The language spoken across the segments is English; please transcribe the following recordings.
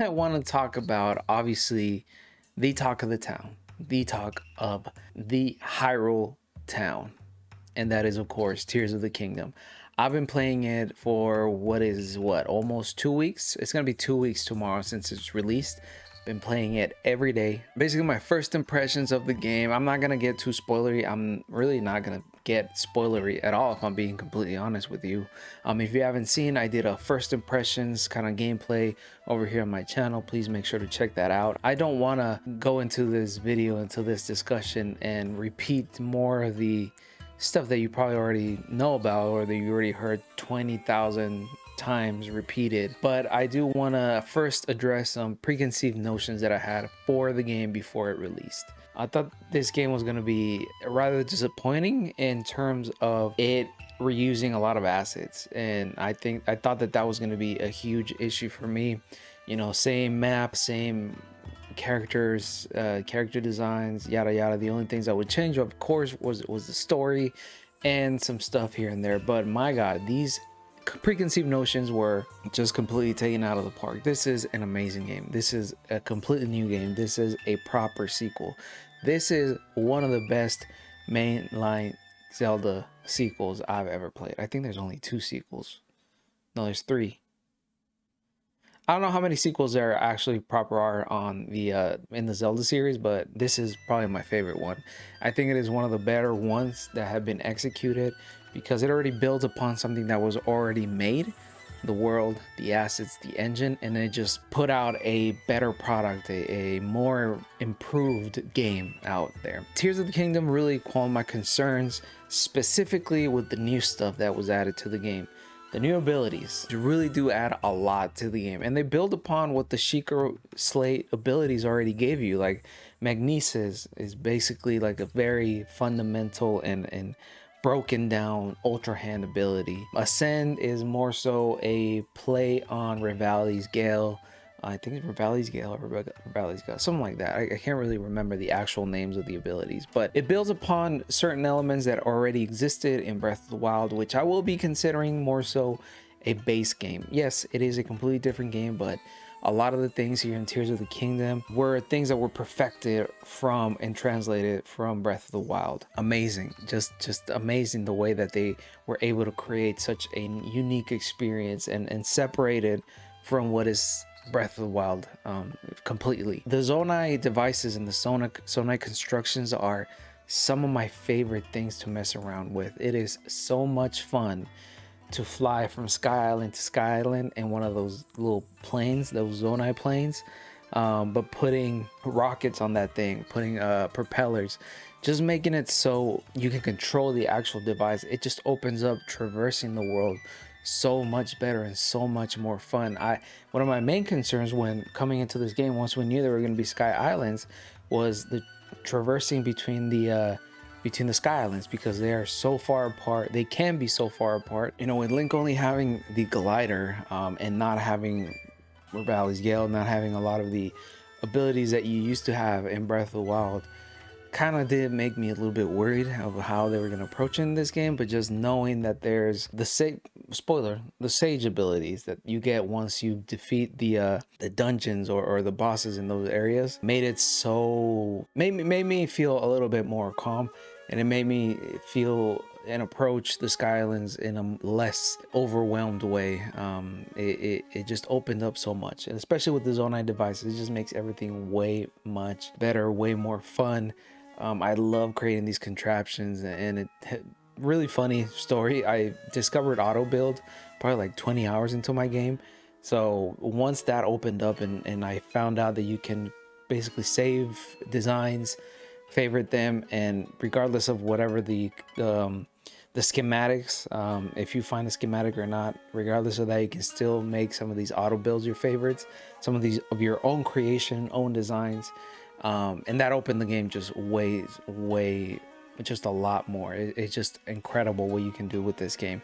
I want to talk about, obviously, the talk of the town, the talk of the Hyrule town, and that is, of course, Tears of the Kingdom. I've been playing it for almost 2 weeks. It's gonna be 2 weeks tomorrow since it's released. Been playing it every day. Basically, my first impressions of the game. I'm not gonna get too spoilery. I'm really not gonna get spoilery at all, if I'm being completely honest with you. If you haven't seen, I did a first impressions kind of gameplay over here on my channel. Please make sure to check that out. I don't want to go into this video, into this discussion, and repeat more of the stuff that you probably already know about, or that you already heard 20,000 times repeated. But I do want to first address some preconceived notions that I had for the game before it released. I thought this game was going to be rather disappointing in terms of it reusing a lot of assets, and I thought that that was going to be a huge issue for me. You know, same map, same characters, character designs, yada yada. The only things that would change, of course, was the story and some stuff here and there. But my god, these preconceived notions were just completely taken out of the park. This is an amazing game. This is a completely new game. This is a proper sequel. This is one of the best mainline Zelda sequels I've ever played. I think there's only 2 sequels. No, there's 3. I don't know how many sequels there actually proper are on the in the Zelda series, but this is probably my favorite one. I think it is one of the better ones that have been executed because it already builds upon something that was already made, the world, the assets, the engine, and it just put out a better product, a more improved game out there. Tears of the Kingdom really calmed my concerns, specifically with the new stuff that was added to the game. The new abilities really do add a lot to the game, and they build upon what the Sheikah Slate abilities already gave you. Like Magnesis is basically like a very fundamental and broken down Ultra Hand ability. Ascend is more so a play on Revali's Gale. I think it's Revali's Gale or Revali's Gale, something like that. I can't really remember the actual names of the abilities, but it builds upon certain elements that already existed in Breath of the Wild, which I will be considering more so a base game. Yes, it is a completely different game, but a lot of the things here in Tears of the Kingdom were things that were perfected from and translated from Breath of the Wild. Amazing, just amazing the way that they were able to create such a unique experience and separated from what is Breath of the Wild completely. The Zonai devices and the Zonai constructions are some of my favorite things to mess around with. It is so much fun to fly from Sky Island to Sky Island in one of those little planes, those Zonai planes, but putting rockets on that thing, putting propellers, just making it so you can control the actual device. It just opens up traversing the world so much better and so much more fun. One of my main concerns when coming into this game, once we knew there were going to be Sky Islands, was the traversing between the Sky Islands, because they are so far apart. They can be so far apart. You know, with Link only having the glider and not having Revali's Gale, not having a lot of the abilities that you used to have in Breath of the Wild, kind of did make me a little bit worried of how they were going to approach in this game. But just knowing that there's the sage abilities that you get once you defeat the dungeons or the bosses in those areas made me feel a little bit more calm, and it made me feel and approach the Skylands in a less overwhelmed way. It just opened up so much, and especially with the Zonai devices, it just makes everything way much better, way more fun. I love creating these contraptions, and it really funny story. I discovered auto build probably like 20 hours into my game. So once that opened up and I found out that you can basically save designs, favorite them, and regardless of whatever the schematics, if you find a schematic or not, regardless of that, you can still make some of these auto builds your favorites, some of these of your own creation, own designs. And that opened the game just way just a lot more. It's just incredible what you can do with this game.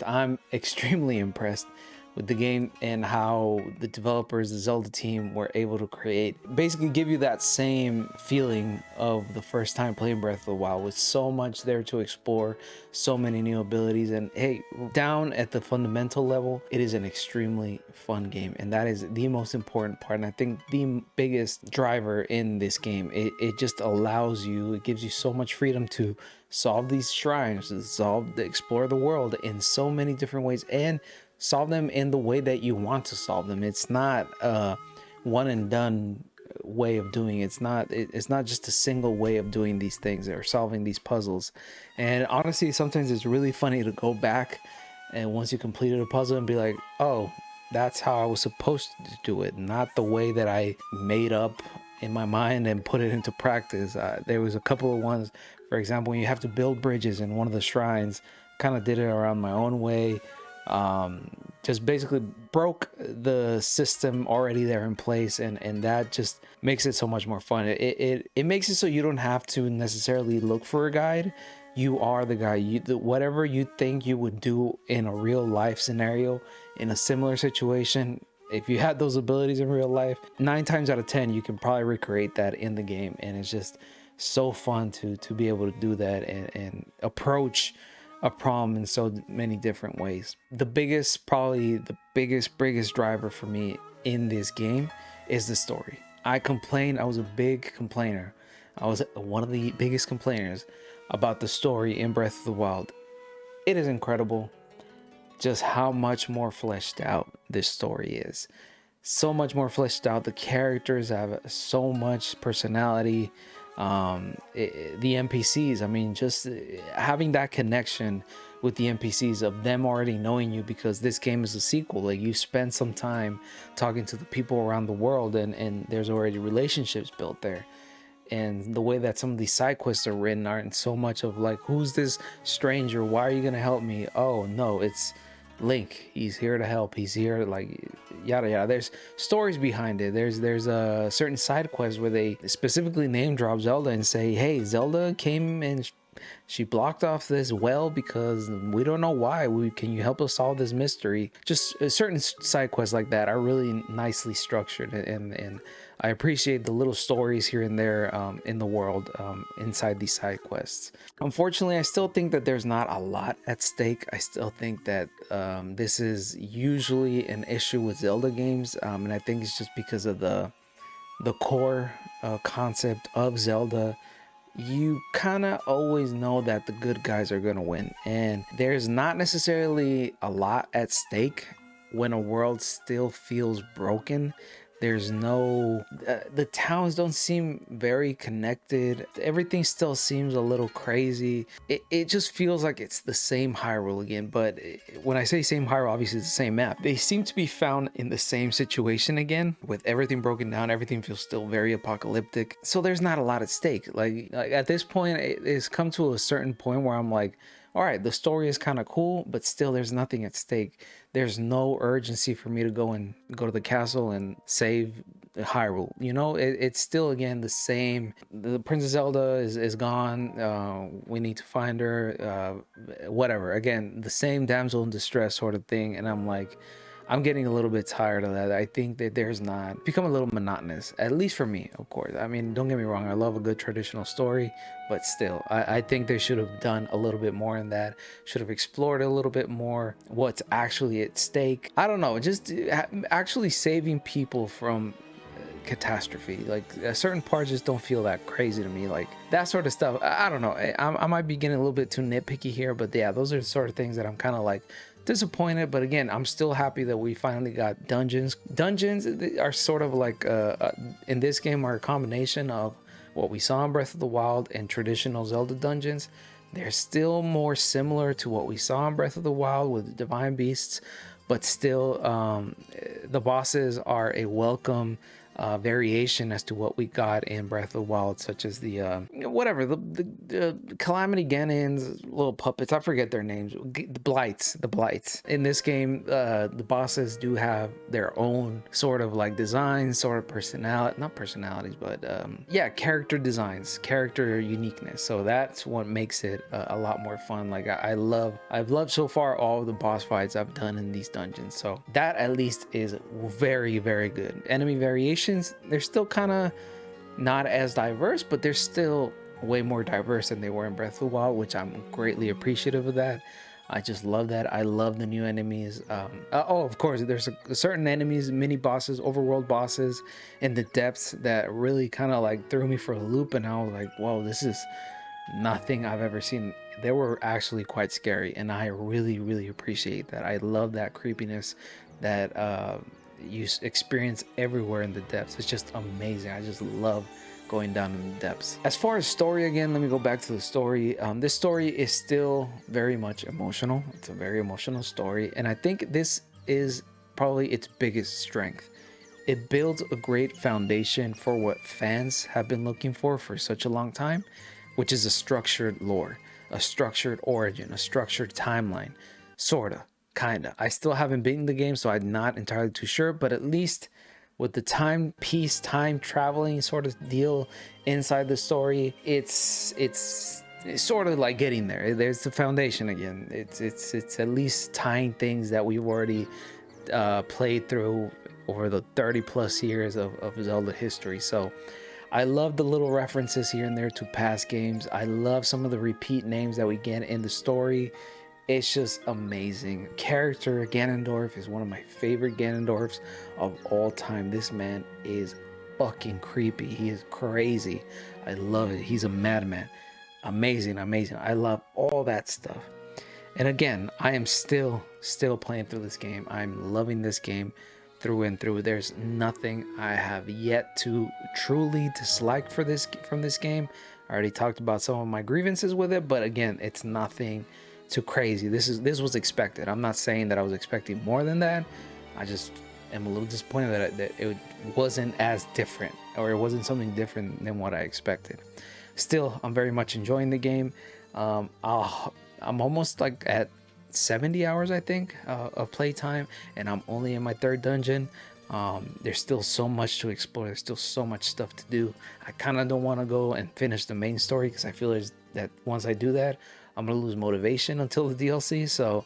I'm extremely impressed with the game and how the developers, the Zelda team, were able to create, basically give you that same feeling of the first time playing Breath of the Wild, with so much there to explore, so many new abilities. And hey, down at the fundamental level, it is an extremely fun game, and that is the most important part. And I think the biggest driver in this game, it just allows you, it gives you so much freedom to solve these shrines, explore the world in so many different ways, and solve them in the way that you want to solve them. It's not a one and done way of doing it. It's not just a single way of doing these things or solving these puzzles. And honestly, sometimes it's really funny to go back and once you completed a puzzle and be like, oh, that's how I was supposed to do it, not the way that I made up in my mind and put it into practice. There was a couple of ones, for example, when you have to build bridges in one of the shrines, kind of did it around my own way. Just basically broke the system already there in place, and that just makes it so much more fun. It makes it so you don't have to necessarily look for a guide. You are the guy. Whatever you think you would do in a real life scenario, in a similar situation, if you had those abilities in real life, 9 times out of 10 you can probably recreate that in the game. And it's just so fun to be able to do that and approach a problem in so many different ways. Probably the biggest driver for me in this game is the story. I was a big complainer. I was one of the biggest complainers about the story in Breath of the Wild. It is incredible just how much more fleshed out this story is. So much more fleshed out. The characters have so much personality. The NPCs, I mean, just having that connection with the NPCs, of them already knowing you, because this game is a sequel. Like, you spend some time talking to the people around the world, and there's already relationships built there. And the way that some of these side quests are written aren't so much of like, who's this stranger, why are you gonna help me? Oh no, it's Link, he's here to help, he's here, like, yada yada. There's stories behind it. There's a certain side quest where they specifically name drop Zelda and say, hey, Zelda came and she blocked off this well because we don't know why. Can you help us solve this mystery? Just certain side quests like that are really nicely structured, and I appreciate the little stories here and there in the world, inside these side quests. Unfortunately, I still think that there's not a lot at stake. I still think that this is usually an issue with Zelda games, and I think it's just because of the core concept of Zelda. You kind of always know that the good guys are gonna win, and there's not necessarily a lot at stake when a world still feels broken. There's no the towns don't seem very connected. Everything still seems a little crazy. It just feels like it's the same Hyrule again. But when I say same Hyrule, obviously it's the same map. They seem to be found in the same situation again, with everything broken down. Everything feels still very apocalyptic, so there's not a lot at stake. Like at this point, it's come to a certain point where I'm like, all right, the story is kind of cool, but still there's nothing at stake. There's no urgency for me to go to the castle and save Hyrule. You know, it's still, again, the same. The Princess Zelda is gone. We need to find her. Whatever. Again, the same damsel in distress sort of thing. And I'm like, I'm getting a little bit tired of that. I think that there's not become a little monotonous, at least for me, of course. I mean, don't get me wrong, I love a good traditional story, but still, I think they should have done a little bit more in that, should have explored a little bit more what's actually at stake. I don't know, just actually saving people from catastrophe. Like, certain parts just don't feel that crazy to me, like that sort of stuff. I don't know, I might be getting a little bit too nitpicky here, but yeah, those are the sort of things that I'm kind of like disappointed. But again, I'm still happy that we finally got dungeons. Dungeons are sort of like in this game are a combination of what we saw in Breath of the Wild and traditional Zelda dungeons. They're still more similar to what we saw in Breath of the Wild with the divine beasts, but still the bosses are a welcome variation as to what we got in Breath of the Wild, such as the whatever the Calamity Ganon's little puppets. I forget their names. The blights. The blights in this game. The bosses do have their own sort of like designs, sort of personality, not personalities, but yeah, character designs, character uniqueness. So that's what makes it a lot more fun. Like I've loved so far all of the boss fights I've done in these dungeons. So that at least is very, very good. Enemy variations, they're still kind of not as diverse, but they're still way more diverse than they were in Breath of the Wild, which I'm greatly appreciative of that. I just love that. I love the new enemies. Oh, of course, there's certain enemies, mini bosses, overworld bosses in the depths that really kind of like threw me for a loop, and I was like, whoa, this is nothing I've ever seen. They were actually quite scary, and I really, really appreciate that. I love that creepiness that you experience everywhere in the depths. It's just amazing. I just love going down in the depths. As far as story, again, let me go back to the story. This story is still very much emotional. It's a very emotional story, and I think this is probably its biggest strength. It builds a great foundation for what fans have been looking for such a long time, which is a structured lore, a structured origin, a structured timeline, sorta, kinda. I still haven't beaten the game, so I'm not entirely too sure, but at least with the time traveling sort of deal inside the story, it's sort of like getting there. There's the foundation again. It's at least tying things that we've already played through over the 30 plus years of Zelda history. So I love the little references here and there to past games. I love some of the repeat names that we get in the story. It's just amazing. Character Ganondorf is one of my favorite Ganondorfs of all time. This man is fucking creepy. He is crazy. I love it. He's a madman. Amazing, amazing. I love all that stuff. And again, I am still playing through this game. I'm loving this game through and through. There's nothing I have yet to truly dislike from this game. I already talked about some of my grievances with it, but again, it's nothing too crazy. This was expected. I'm not saying that I was expecting more than that. I just am a little disappointed that it wasn't as different, or it wasn't something different than what I expected. Still, I'm very much enjoying the game. I'm almost like at 70 hours, I think, of playtime, and I'm only in my third dungeon. There's still so much to explore. There's still so much stuff to do. I kind of don't want to go and finish the main story, because I feel that once I do that, I'm gonna lose motivation until the DLC. So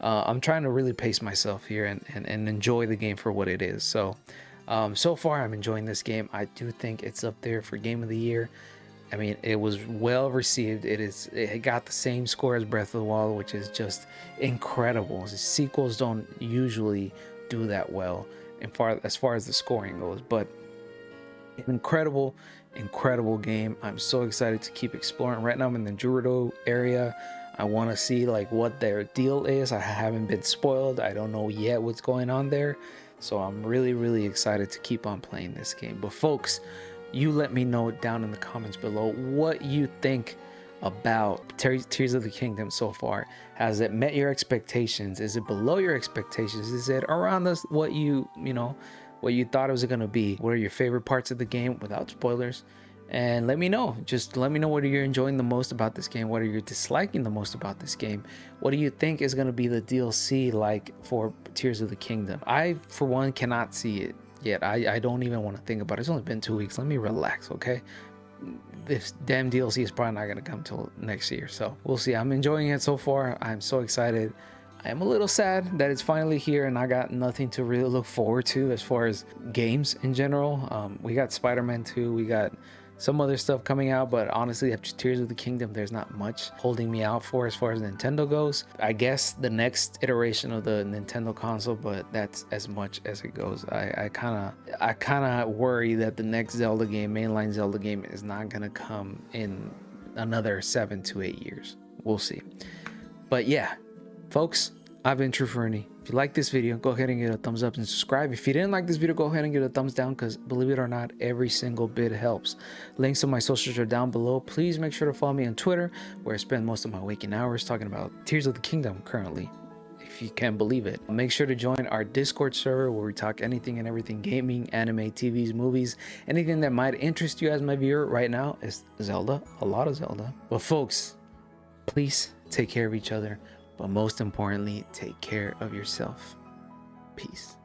I'm trying to really pace myself here and enjoy the game for what it is. So so far I'm enjoying this game. I do think it's up there for Game of the Year. I mean, it was well received. It got the same score as Breath of the Wild, which is just incredible. Sequels don't usually do that well as far as the scoring goes, but incredible game. I'm so excited to keep exploring. Right now I'm in the Gerudo area. I want to see like what their deal is. I haven't been spoiled. I don't know yet what's going on there, so I'm really excited to keep on playing this game. But folks, you let me know down in the comments below what you think about Tears of the Kingdom so far. Has it met your expectations? Is it below your expectations? Is it around what you thought it was going to be? What are your favorite parts of the game without spoilers? And let me know. Just let me know what you're enjoying the most about this game. What are you disliking the most about this game? What do you think is going to be the DLC like for Tears of the Kingdom? I, for one, cannot see it yet. I don't even want to think about it. It's only been 2 weeks. Let me relax, okay? This damn DLC is probably not going to come till next year. So we'll see. I'm enjoying it so far. I'm so excited. I am a little sad that it's finally here, and I got nothing to really look forward to as far as games in general. We got Spider-Man 2, we got some other stuff coming out, but honestly, after Tears of the Kingdom, there's not much holding me out for as far as Nintendo goes. I guess the next iteration of the Nintendo console, but that's as much as it goes. I kind of worry that the next Zelda game, mainline Zelda game, is not gonna come in another 7 to 8 years. We'll see. But yeah, folks, I've been True Fernie. If you like this video, go ahead and get a thumbs up and subscribe. If you didn't like this video, go ahead and get a thumbs down, because believe it or not, every single bit helps. Links to my socials are down below. Please make sure to follow me on Twitter, where I spend most of my waking hours talking about Tears of the Kingdom currently. if you can believe it. Make sure to join our Discord server where we talk anything and everything gaming, anime, TVs, movies, anything that might interest you as my viewer. Right now is Zelda, a lot of Zelda. But folks, please take care of each other, but most importantly, take care of yourself. Peace.